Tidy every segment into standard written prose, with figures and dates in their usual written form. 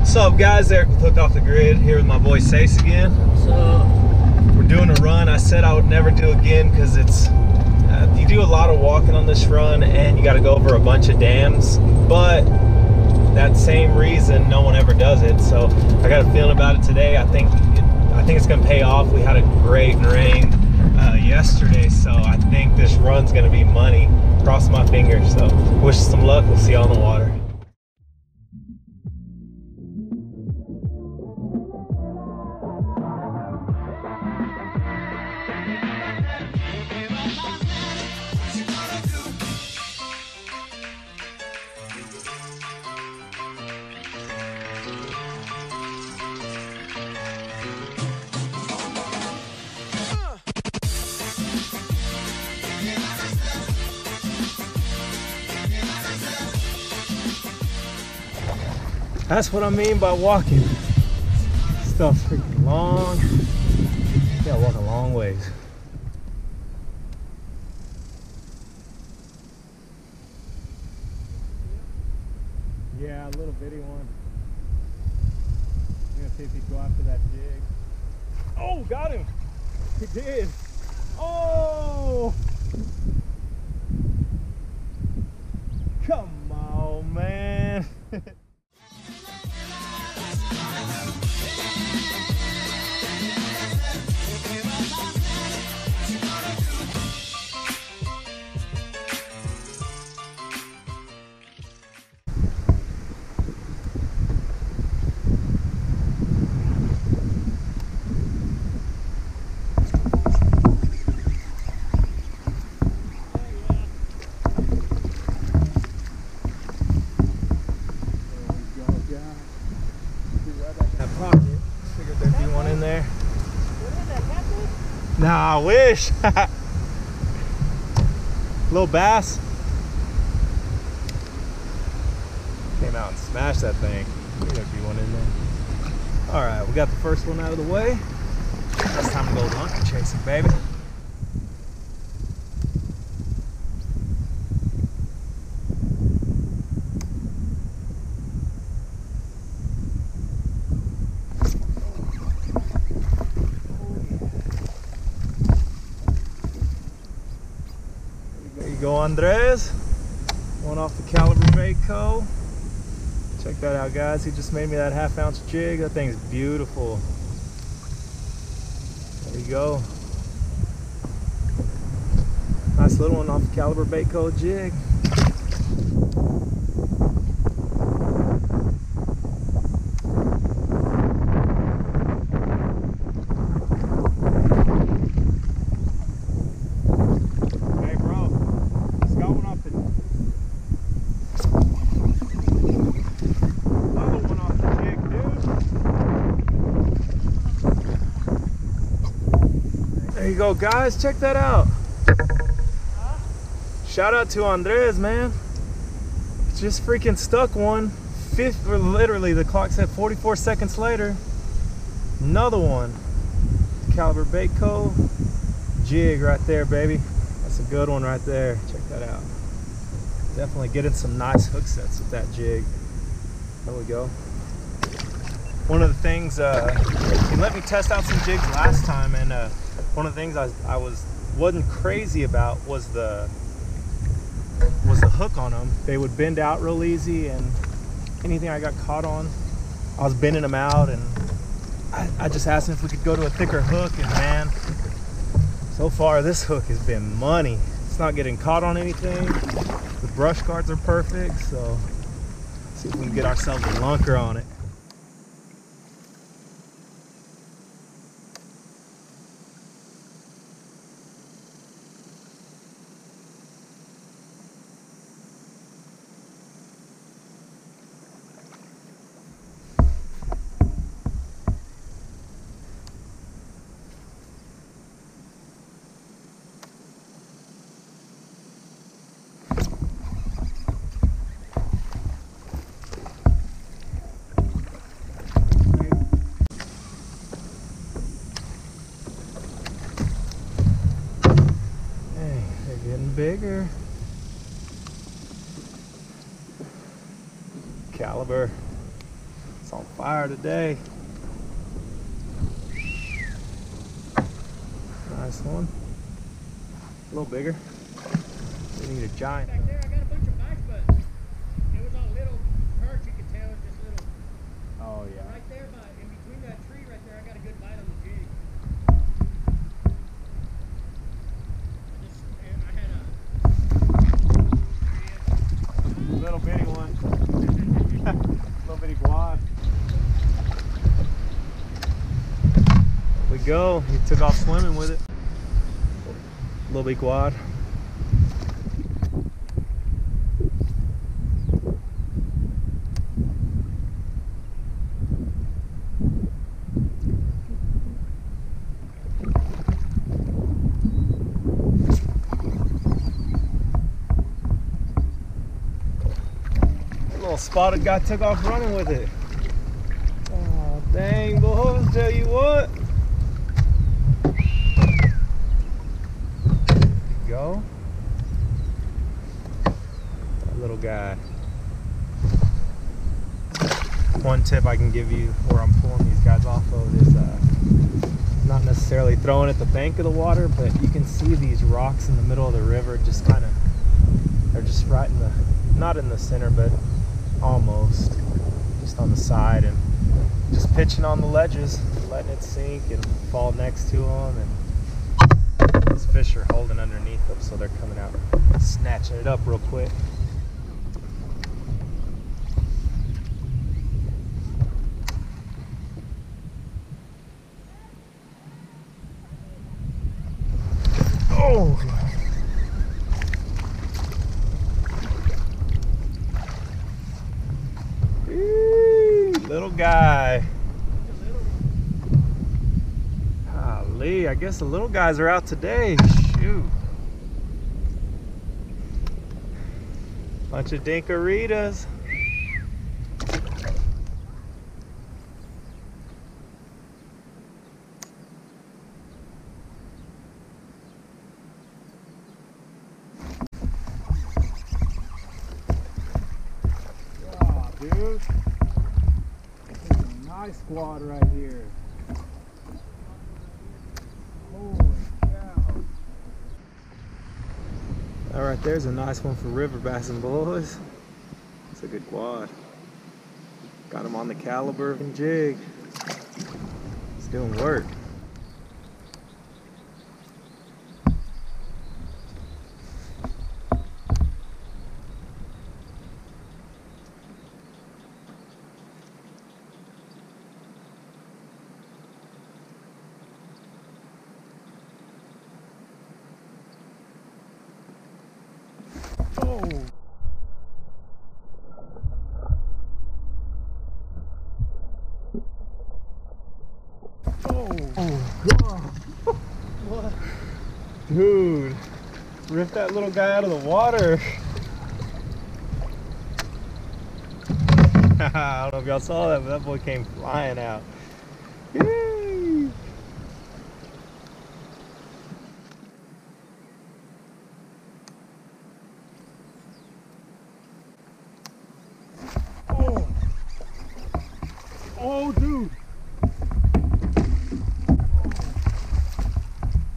What's up, guys? Eric with Hooked Off the Grid here with my boy Sace again. So we're doing a run I said I would never do again because it's you do a lot of walking on this run and you got to go over a bunch of dams, but that same reason no one ever does it. So I got a feeling about it today. I think it's gonna pay off. We had a great rain yesterday, so I think this run's gonna be money. Cross my fingers. So wish us some luck. We'll see you on the water. That's what I mean by walking. Stuff's freaking long. You gotta walk a long ways. Yeah, a little bitty one. I'm gonna see if he'd go after that jig. Oh, got him! He did! Oh! Come on, man! Nah, I wish. Little bass. Came out and smashed that thing. There'd be one in there. All right, we got the first one out of the way. Now it's time to go lunker chasing, baby. Go Andres, one off the Calibre Bait Co. Check that out, guys. He just made me that 1/2 ounce jig. That thing's beautiful. There you go. Nice little one off the Calibre Bait Co jig. There you go, guys. Check that out. Shout out to Andres, man. Just freaking stuck one. Or literally, the clock said 44 seconds later. Another one. Calibre Bait Co. Jig right there, baby. That's a good one right there. Check that out. Definitely getting some nice hook sets with that jig. There we go. One of the things, he let me test out some jigs last time, and one of the things I wasn't crazy about was the hook on them. They would bend out real easy, and anything I got caught on, I was bending them out, and I just asked him if we could go to a thicker hook, and man, so far this hook has been money. It's not getting caught on anything. The brush guards are perfect, so let's see if we can get ourselves a lunker on it. Bigger. Caliber. It's on fire today. Nice one. A little bigger. We need a giant. Back there, I got a bunch of bites, but it was all little perch. You could tell it's just little. Oh yeah. Right there, in between that tree right there, I got a good bite on the jig. I had a little bitty one. Little bitty guad. There we go. He took off swimming with it. Little bitty guad. Spotted guy took off running with it. Oh dang, boys, tell you what. There you go. That little guy. One tip I can give you where I'm pulling these guys off of is not necessarily throwing at the bank of the water, but you can see these rocks in the middle of the river just kind of, they're just right in the, not in the center, but almost just on the side, and just pitching on the ledges, letting it sink and fall next to them, and these fish are holding underneath them, so they're coming out snatching it up real quick. Oh, little guy. Golly, I guess the little guys are out today. Shoot. Bunch of dinkaritas. Wow, dude. Nice squad right here. Holy cow. All right, there's a nice one for river bassing, boys. It's a good quad. Got him on the Calibre and jig. It's doing work. Oh. Oh God. What? Dude, ripped that little guy out of the water. I don't know if y'all saw that, but that boy came flying out. Yay! Oh! Oh, dude!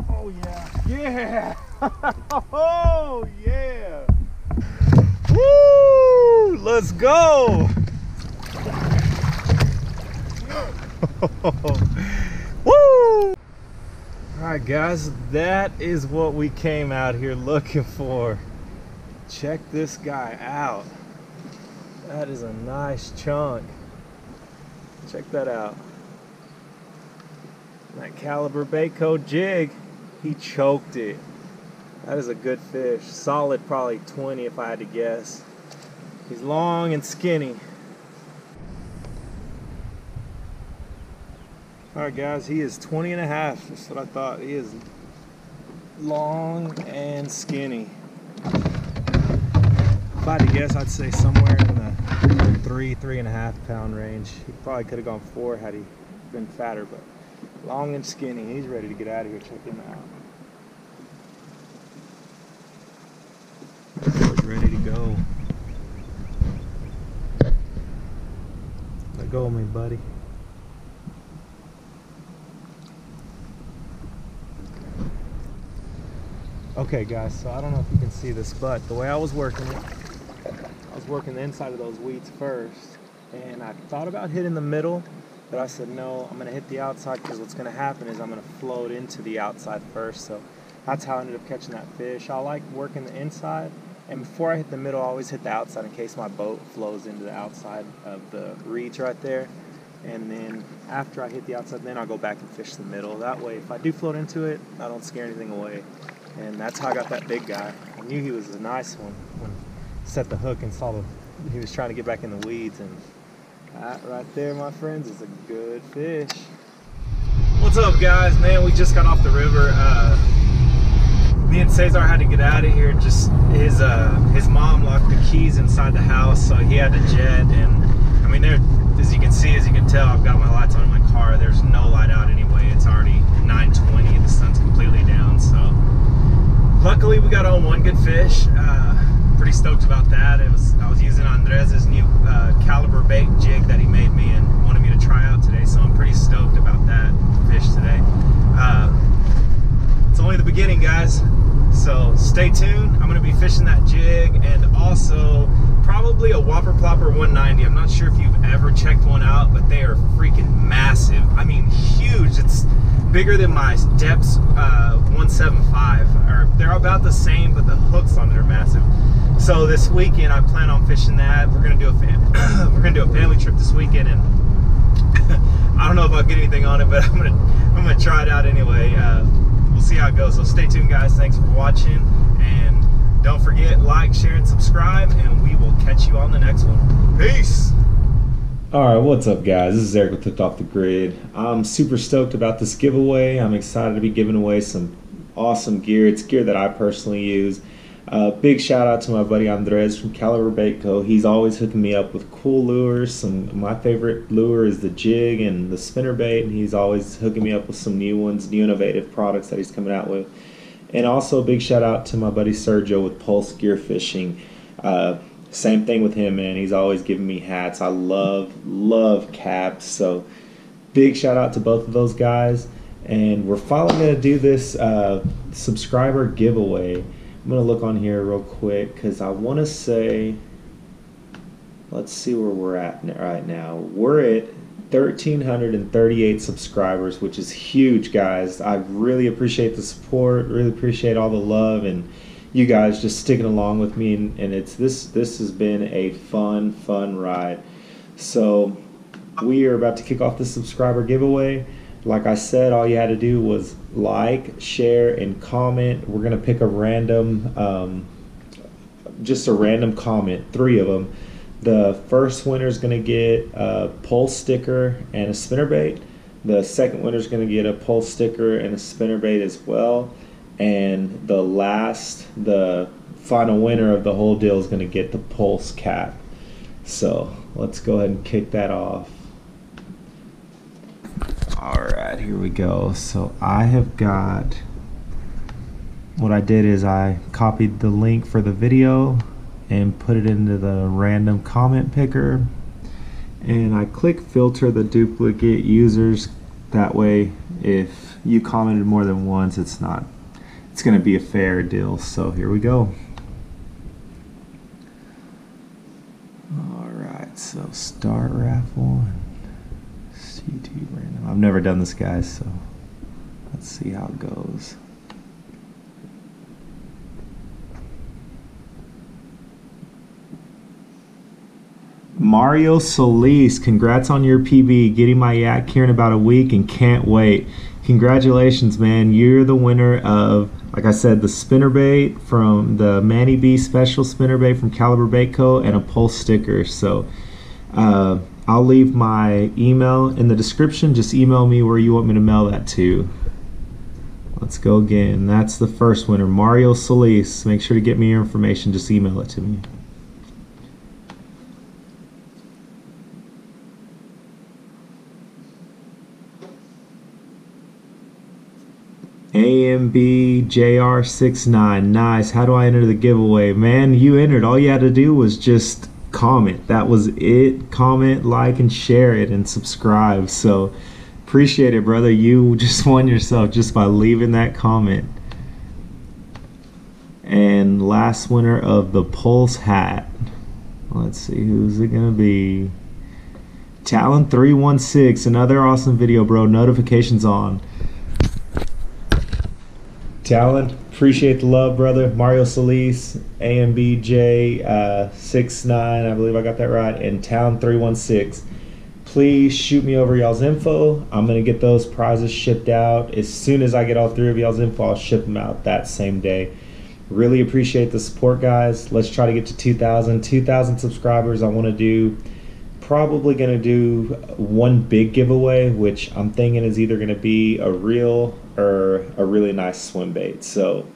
Oh, yeah! Yeah! Oh, yeah! Woo! Let's go! Woo! Alright guys, that is what we came out here looking for. Check this guy out. That is a nice chunk. Check that out. That Calibre Bait Co jig, he choked it. That is a good fish. Solid probably 20 if I had to guess. He's long and skinny. Alright guys, he is 20 and a half. That's what I thought. He is long and skinny. If I had to guess, I'd say somewhere in the 3.5 pound range. He probably could have gone 4 had he been fatter, but long and skinny. He's ready to get out of here. Check him out. He's ready to go. Look go with me, buddy. Okay guys, so I don't know if you can see this, but the way I was working it, I was working the inside of those weeds first, and I thought about hitting the middle, but I said no, I'm going to hit the outside, because what's going to happen is I'm going to float into the outside first. So that's how I ended up catching that fish. I like working the inside, and before I hit the middle, I always hit the outside in case my boat flows into the outside of the reeds right there. And then after I hit the outside, then I'll go back and fish the middle. That way, if I do float into it, I don't scare anything away. And that's how I got that big guy. I knew he was a nice one when I set the hook and saw he was trying to get back in the weeds. And that right there, my friends, is a good fish. What's up, guys? Man, we just got off the river. Me and Cesar had to get out of here. Just his mom locked the keys inside the house, so he had to jet. And I mean, there, as you can see, as you can tell, I've got my lights on in my car. There's no light out anyway. It's already 9:20. The sun's completely down. So luckily, we got on one good fish. Pretty stoked about that. I was using Andres' new Calibre Bait jig that he made me and wanted me to try out today. So I'm pretty stoked about that fish today. It's only the beginning, guys. So stay tuned. I'm going to be fishing that jig, and also probably a Whopper Plopper 190. I'm not sure if you've ever checked one out, but they are freaking massive. I mean, huge. It's bigger than my Depths 175. They're about the same, but the hooks on it are massive. So this weekend I plan on fishing that. We're gonna do a family trip this weekend, and I don't know if I'll get anything on it, but I'm gonna try it out anyway. We'll see how it goes. So stay tuned, guys. Thanks for watching, and don't forget, like, share, and subscribe, and we will catch you on the next one. Peace. Alright, what's up, guys? This is Eric with Hooked Off the Grid. I'm super stoked about this giveaway. I'm excited to be giving away some awesome gear. It's gear that I personally use. Big shout out to my buddy Andres from Calibre Bait Co. He's always hooking me up with cool lures. My favorite lure is the jig and the spinnerbait, and he's always hooking me up with some new ones, new innovative products that he's coming out with. And also a big shout out to my buddy Sergio with Pulse Gear Fishing. Same thing with him, man. He's always giving me hats. I love caps. So big shout out to both of those guys. And we're finally going to do this subscriber giveaway. I'm going to look on here real quick because I want to say, let's see where we're at right now. We're at 1,338 subscribers, which is huge, guys. I really appreciate the support, really appreciate all the love, and you guys just sticking along with me. And it's this has been a fun ride. So we are about to kick off the subscriber giveaway. Like I said, all you had to do was like, share, and comment. We're going to pick a random, just a random comment, 3 of them. The first winner is going to get a pulse sticker and a spinnerbait. The second winner is going to get a pulse sticker and a spinnerbait as well. And the final winner of the whole deal is going to get the pulse cap. So let's go ahead and kick that off. Alright, here we go. So I have got, what I did is I copied the link for the video and put it into the random comment picker, and I click filter the duplicate users. That way if you commented more than once, it's going to be a fair deal. So here we go. Alright, so start raffle. YouTube random. I've never done this, guys, so let's see how it goes. Mario Solis, congrats on your PB. Getting my yak here in about a week and can't wait. Congratulations, man. You're the winner of, like I said, the spinnerbait from the Manny B special spinnerbait from Calibre Bait Co. and a pulse sticker. So I'll leave my email in the description. Just email me where you want me to mail that to. Let's go again. That's the first winner, Mario Solis. Make sure to get me your information. Just email it to me. AMBJR69. Nice. How do I enter the giveaway? Man, you entered. All you had to do was just comment. That was it. Comment, like, and share it, and subscribe. So appreciate it, brother. You just won yourself just by leaving that comment. And last winner of the Pulse hat. Let's see, who's it gonna be? Talon 316. Another awesome video, bro. Notifications on. Talon, appreciate the love, brother. Mario Solis, AMBJ69, I believe I got that right, and Talon 316. Please shoot me over y'all's info. I'm gonna get those prizes shipped out. As soon as I get all three of y'all's info, I'll ship them out that same day. Really appreciate the support, guys. Let's try to get to 2,000 subscribers. I want to do, probably going to do one big giveaway, which I'm thinking is either going to be a reel or a really nice swim bait. So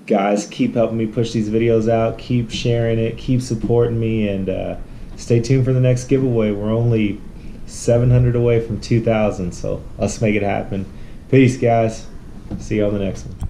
guys, keep helping me push these videos out, keep sharing it, keep supporting me, and stay tuned for the next giveaway. We're only 700 away from 2,000, so let's make it happen. Peace, guys. See you on the next one.